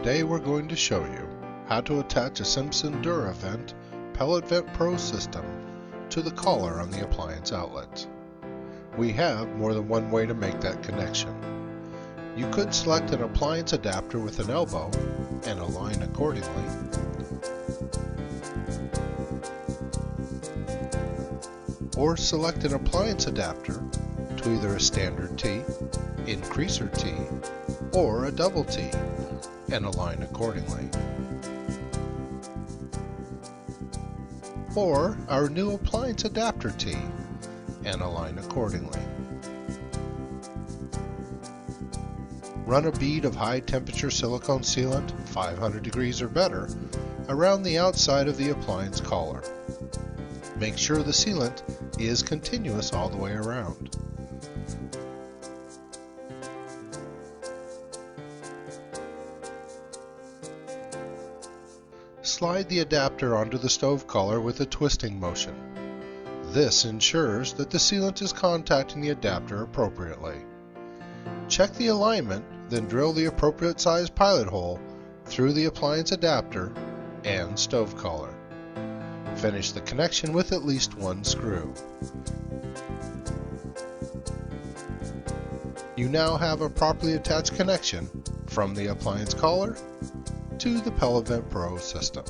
Today we're going to show you how to attach a Simpson Duravent Pellet Vent Pro system to the collar on the appliance outlet. We have more than one way to make that connection. You could select an appliance adapter with an elbow and align accordingly. Or select an appliance adapter to either a standard T, increaser T, or a double T and align accordingly. Or our new appliance adapter T and align accordingly. Run a bead of high temperature silicone sealant, 500 degrees or better, around the outside of the appliance collar. Make sure the sealant is continuous all the way around. Slide the adapter onto the stove collar with a twisting motion. This ensures that the sealant is contacting the adapter appropriately. Check the alignment, then drill the appropriate size pilot hole through the appliance adapter and stove collar. Finish the connection with at least one screw. You now have a properly attached connection from the appliance collar to the Pellet Vent Pro system.